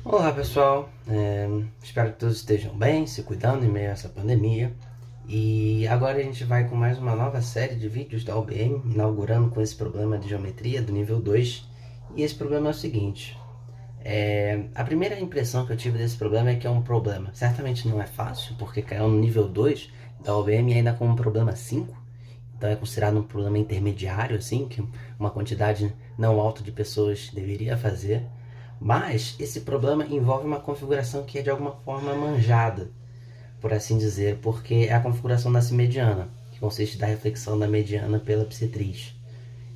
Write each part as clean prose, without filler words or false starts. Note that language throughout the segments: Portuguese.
Olá pessoal, espero que todos estejam bem, se cuidando em meio a essa pandemia. E agora a gente vai com mais uma nova série de vídeos da OBM, inaugurando com esse problema de geometria do nível 2. E esse problema é o seguinte, a primeira impressão que eu tive desse problema é que é um problema. Certamente não é fácil, porque caiu no nível 2 da OBM ainda com um problema 5. Então é considerado um problema intermediário, assim, que uma quantidade não alta de pessoas deveria fazer. Mas esse problema envolve uma configuração que é de alguma forma manjada, por assim dizer, porque é a configuração da mediana, que consiste da reflexão da mediana pela psitriz.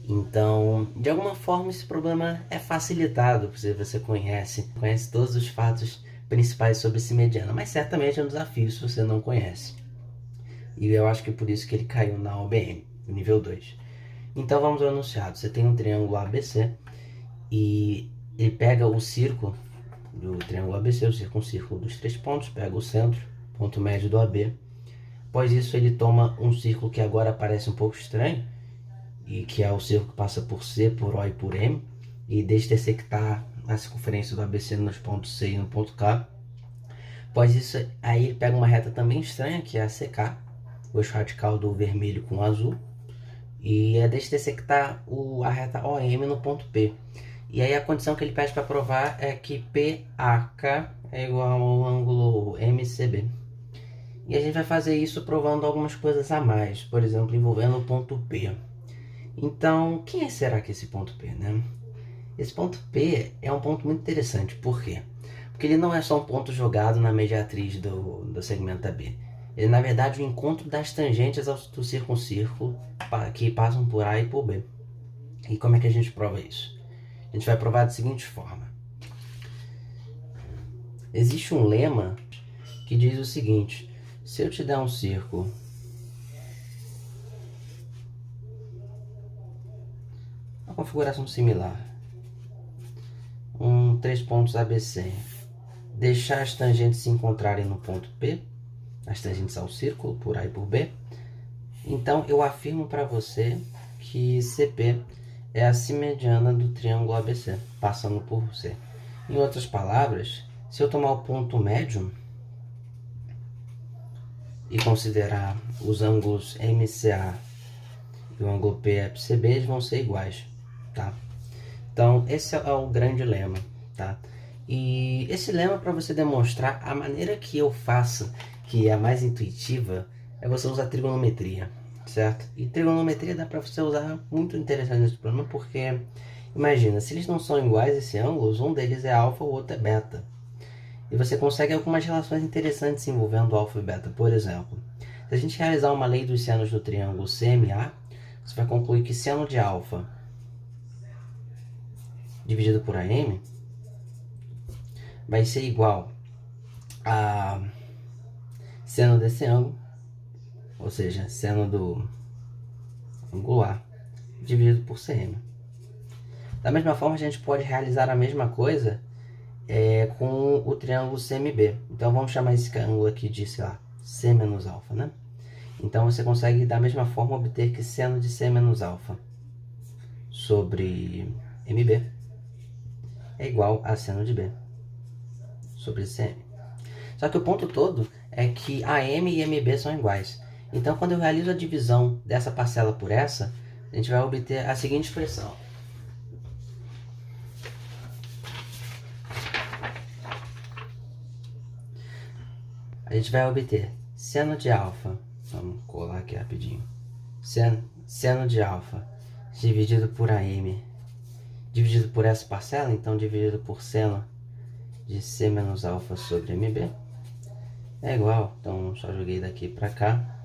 Então, de alguma forma, esse problema é facilitado, se você conhece todos os fatos principais sobre esse mediana, mas certamente é um desafio se você não conhece. E eu acho que é por isso que ele caiu na OBM, no nível 2. Então vamos ao enunciado. Você tem um triângulo ABC e ele pega o círculo do triângulo ABC, o circuncírculo dos 3 pontos, pega o centro, ponto médio do AB. Após isso ele toma um círculo que agora parece um pouco estranho, e que é o círculo que passa por C, por O e por M, e intersectar a circunferência do ABC nos pontos C e no ponto K. Após isso, aí ele pega uma reta também estranha, que é a CK, o eixo radical do vermelho com o azul, e é intersectar a reta OM no ponto P. E aí a condição que ele pede para provar é que PAK é igual ao ângulo MCB. E a gente vai fazer isso provando algumas coisas a mais, por exemplo, envolvendo o ponto P. Então, quem será que é esse ponto P, né? Esse ponto P é um ponto muito interessante, por quê? Porque ele não é só um ponto jogado na mediatriz do segmento AB. Ele, na verdade, é o encontro das tangentes do circuncírculo que passam por A e por B. E como é que a gente prova isso? A gente vai provar da seguinte forma. Existe um lema que diz o seguinte: se eu te der um círculo uma configuração similar, 3 pontos ABC, deixar as tangentes se encontrarem no ponto P, as tangentes ao círculo, por A e por B, então eu afirmo para você que CP é a simediana do triângulo ABC, passando por C. Em outras palavras, se eu tomar o ponto médio e considerar os ângulos MCA e o ângulo PFCB, eles vão ser iguais, tá? Então, esse é o grande lema, tá? E esse lema, para você demonstrar a maneira que eu faço, que é a mais intuitiva, é você usar trigonometria, certo? E trigonometria dá para você usar muito interessante nesse problema, porque, imagina, se eles não são iguais, esses ângulos, um deles é alfa, o outro é beta. E você consegue algumas relações interessantes envolvendo alfa e beta. Por exemplo, se a gente realizar uma lei dos senos do triângulo CMA, você vai concluir que seno de alfa dividido por AM vai ser igual a seno desse ângulo, ou seja, seno do ângulo A, dividido por CM. Da mesma forma, a gente pode realizar a mesma coisa com o triângulo CMB. Então, vamos chamar esse ângulo aqui de, sei lá, C menos alfa, né? Então, você consegue, da mesma forma, obter que seno de C menos alfa sobre MB é igual a seno de B sobre CM. Só que o ponto todo é que AM e MB são iguais. Então, quando eu realizo a divisão dessa parcela por essa, a gente vai obter a seguinte expressão. A gente vai obter seno de alfa, vamos colar aqui rapidinho, seno de alfa dividido por AM, dividido por essa parcela, então dividido por seno de C menos alfa sobre MB, é igual, então só joguei daqui para cá,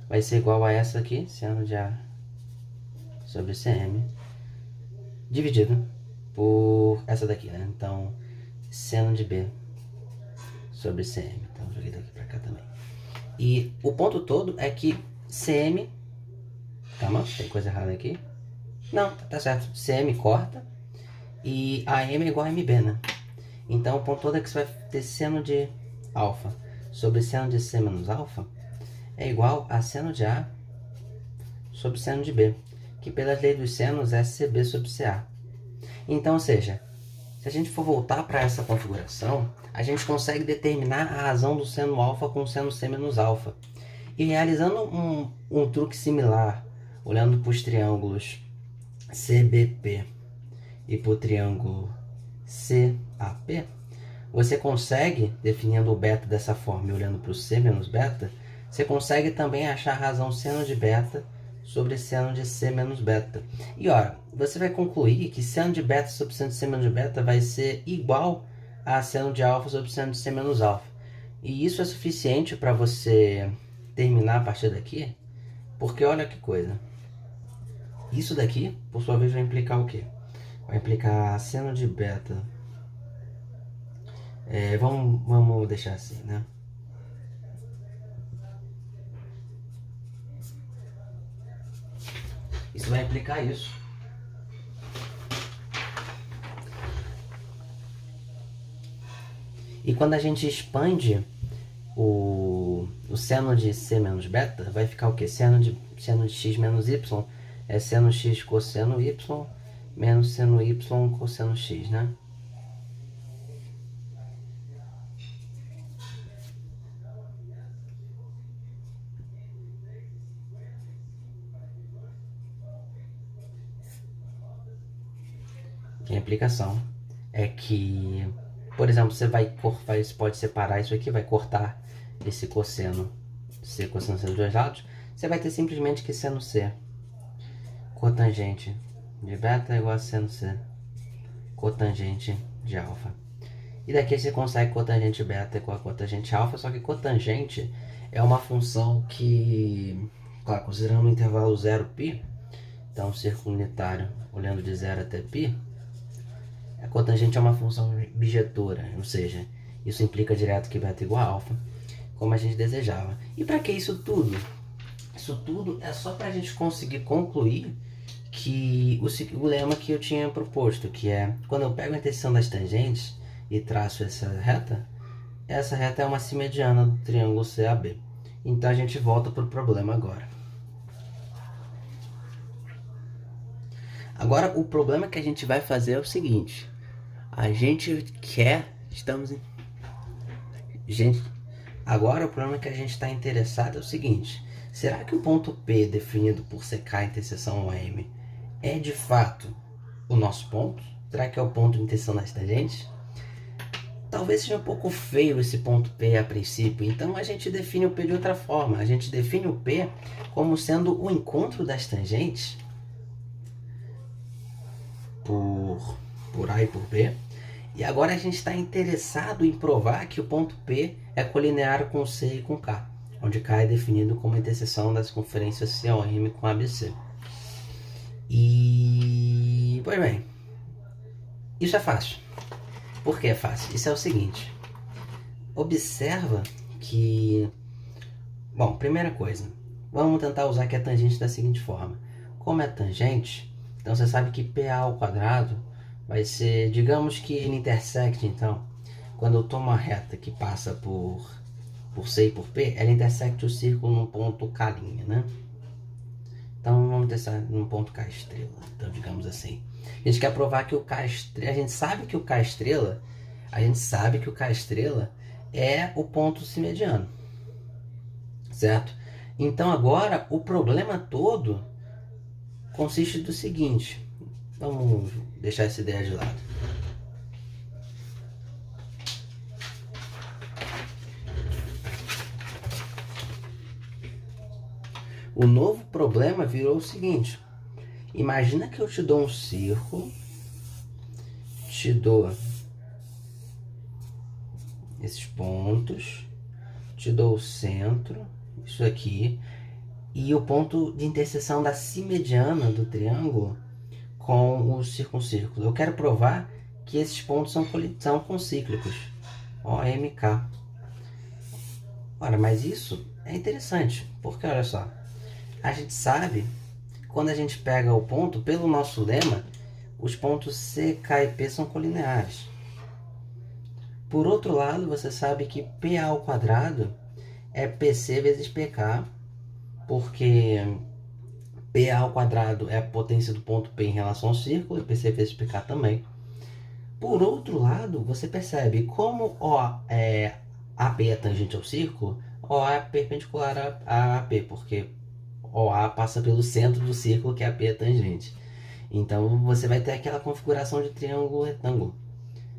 vai ser igual a essa aqui, seno de A sobre CM, dividido por essa daqui, né? Então, seno de B sobre CM. Então, joguei daqui para cá também. E o ponto todo é que CM... Calma, tem coisa errada aqui. Não, tá certo. CM corta e AM é igual a MB, né? Então, o ponto todo é que você vai ter seno de alfa sobre seno de C menos alfa é igual a seno de A sobre seno de B, que pelas leis dos senos é CB sobre CA. Então, ou seja, Se a gente for voltar para essa configuração, a gente consegue determinar a razão do seno alfa com o seno C menos alfa. E realizando um truque similar, olhando para os triângulos CBP e para o triângulo CAP, você consegue, definindo o beta dessa forma e olhando para o C menos beta, você consegue também achar a razão seno de beta sobre seno de C menos beta. E ó, você vai concluir que seno de beta sobre seno de C menos beta vai ser igual a seno de alfa sobre seno de C menos alfa. E isso é suficiente para você terminar a partir daqui, porque olha que coisa. Isso daqui, por sua vez, vai implicar o quê? Vai implicar seno de beta. Vamos deixar assim, né? Isso vai implicar isso. E quando a gente expande o seno de C menos beta, vai ficar o quê? Seno de x menos y é seno x cosseno y menos seno y cosseno x, né? E a implicação é que, por exemplo, você pode separar isso aqui, vai cortar esse cosseno C cosseno C dos dois lados, você vai ter simplesmente que seno C cotangente de beta é igual a seno C cotangente de alfa. E daqui você consegue cotangente beta igual a cotangente alfa, só que cotangente é uma função que, claro, considerando o intervalo 0π, então círculo unitário olhando de 0 até π, a cotangente é uma função bijetora, ou seja, isso implica direto que beta igual a alfa, como a gente desejava. E para que isso tudo? Isso tudo é só para a gente conseguir concluir que o lema que eu tinha proposto, que é, quando eu pego a interseção das tangentes e traço essa reta é uma simediana do triângulo CAB. Então a gente volta para o problema agora. Agora o problema que a gente vai fazer é o seguinte: a gente quer, agora o problema que a gente está interessado é o seguinte: será que o ponto P definido por CK interseção OM é de fato o nosso ponto? Será que é o ponto de interseção das tangentes? Talvez seja um pouco feio esse ponto P a princípio, então a gente define o P de outra forma. A gente define o P como sendo o encontro das tangentes por A e por B. E agora a gente está interessado em provar que o ponto P é colinear com C e com K, onde K é definido como a interseção das conferências COM com ABC. E, pois bem, isso é fácil. Por que é fácil? Isso é o seguinte: observa que, bom, primeira coisa, vamos tentar usar aqui a tangente da seguinte forma. Como é tangente, então você sabe que PA ao quadrado vai ser, digamos que ele intersect, então, quando eu tomo a reta que passa por C e por P, ela intersecta o círculo num ponto K', né? Então vamos testar num ponto K', então digamos assim. A gente quer provar que o K', a gente sabe que o K', é o ponto simediano, certo? Então agora o problema todo consiste do seguinte: vamos deixar essa ideia de lado. O novo problema virou o seguinte: imagina que eu te dou um círculo, te dou esses pontos, te dou o centro, isso aqui, e o ponto de interseção da simediana do triângulo com o circuncírculo. Eu quero provar que esses pontos são concíclicos, OMK. Ora, mas isso é interessante, porque olha só, a gente sabe, quando a gente pega o ponto, pelo nosso lema, os pontos C, K e P são colineares. Por outro lado, você sabe que PA ao quadrado é PC vezes PK, porque PA ao quadrado é a potência do ponto P em relação ao círculo, e PC vezes PK também. Por outro lado, você percebe como AP é tangente ao círculo, OA é perpendicular a AP, porque OA passa pelo centro do círculo, que AP é tangente. Então você vai ter aquela configuração de triângulo retângulo,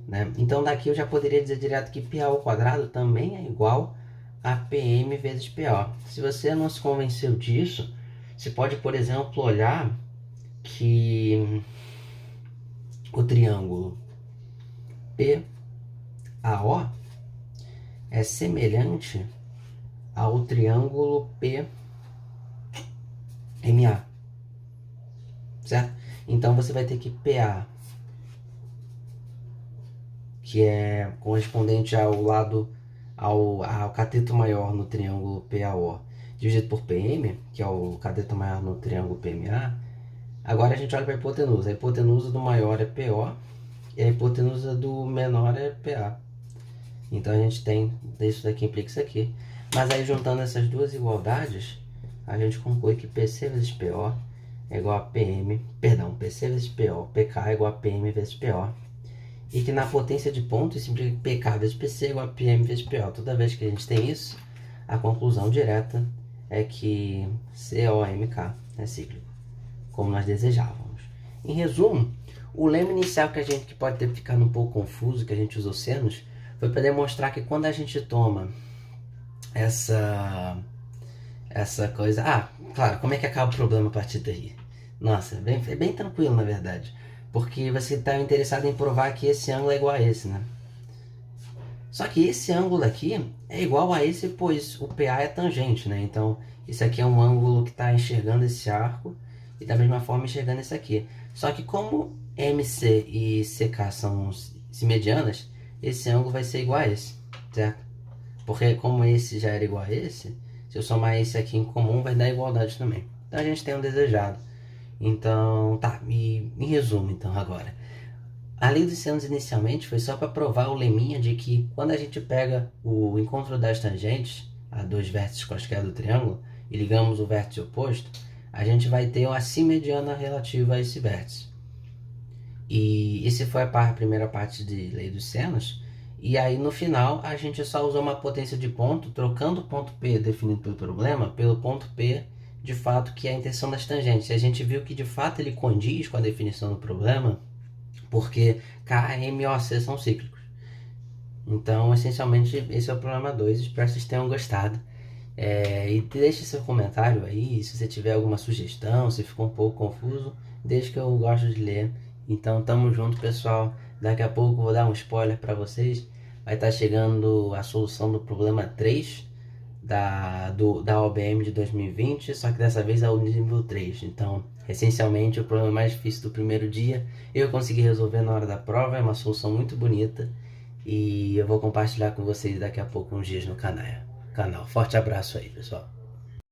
né? Então daqui eu já poderia dizer direto que PA ao quadrado também é igual a PM vezes PO. Se você não se convenceu disso, você pode, por exemplo, olhar que o triângulo PAO é semelhante ao triângulo PMA, certo? Então você vai ter que PA, que é correspondente ao lado ao cateto maior no triângulo PAO, dividido por PM, que é o cateto maior no triângulo PMA. Agora a gente olha para a hipotenusa. A hipotenusa do maior é PO e a hipotenusa do menor é PA. Então a gente tem, isso daqui implica isso aqui. Mas aí juntando essas duas igualdades, a gente conclui que PC vezes PO é igual a PM, perdão, PC vezes PO, PK é igual a PM vezes PO. E que na potência de ponto, isso implica que PK vezes PC é igual a PM vezes PO. Toda vez que a gente tem isso, a conclusão direta é que COMK é cíclico, como nós desejávamos. Em resumo, o lema inicial que pode ter ficado um pouco confuso, que a gente usou senos, foi para demonstrar que quando a gente toma essa coisa... Ah, claro, como é que acaba o problema a partir daí? Nossa, é bem tranquilo, na verdade. Porque você está interessado em provar que esse ângulo é igual a esse, né? Só que esse ângulo aqui é igual a esse, pois o PA é tangente, né? Então, esse aqui é um ângulo que está enxergando esse arco e da mesma forma enxergando esse aqui. Só que como MC e CK são simedianas, esse ângulo vai ser igual a esse, certo? Porque como esse já era igual a esse, se eu somar esse aqui em comum, vai dar igualdade também. Então a gente tem um desejado. Então, tá, em resumo então agora. A lei dos senos inicialmente foi só para provar o leminha de que quando a gente pega o encontro das tangentes, a dois vértices quaisquer do triângulo, e ligamos o vértice oposto, a gente vai ter uma simediana relativa a esse vértice. E esse foi a primeira parte de lei dos senos. E aí no final a gente só usou uma potência de ponto, trocando o ponto P definido pelo problema pelo ponto P de fato que é a interseção das tangentes. E a gente viu que de fato ele condiz com a definição do problema, porque K, M e OC são cíclicos. Então, essencialmente, esse é o problema 2. Espero que vocês tenham gostado. E deixe seu comentário aí, se você tiver alguma sugestão, se ficou um pouco confuso, deixe que eu gosto de ler. Então, tamo junto, pessoal. Daqui a pouco eu vou dar um spoiler para vocês. Vai estar chegando a solução do problema 3 da OBM de 2020, só que dessa vez é o nível 3. Então, essencialmente, o problema mais difícil do primeiro dia eu consegui resolver na hora da prova. É uma solução muito bonita e eu vou compartilhar com vocês daqui a pouco uns dias no canal. Forte abraço aí, pessoal.